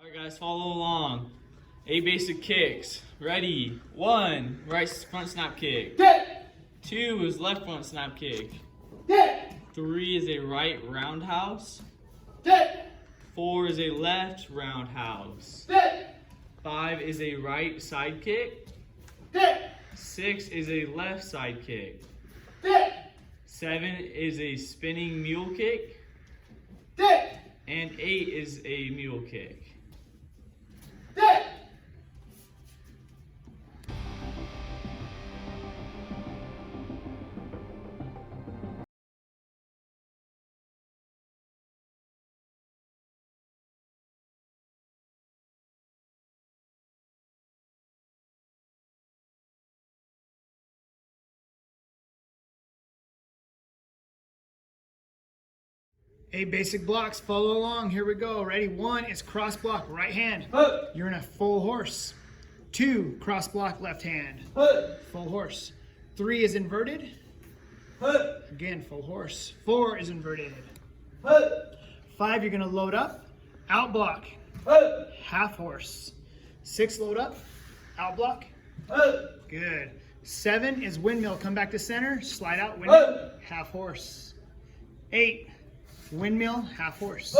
All right, guys, follow along. 8 basic kicks. Ready? 1, right front snap kick. 2 is left front snap kick. 3 is a right roundhouse. 4 is a left roundhouse. 5 is a right side kick. 6 is a left side kick. 7 is a spinning mule kick. And 8 is a mule kick. Eight basic blocks, follow along, here we go. Ready? 1 is cross block, right hand. You're in a full horse. 2, cross block, left hand. Full horse. 3 is inverted. Again, full horse. 4 is inverted. 5, you're gonna load up, out block, half horse. 6, load up, out block. Good. 7 is windmill, come back to center, slide out, windmill, half horse. 8, windmill, half horse.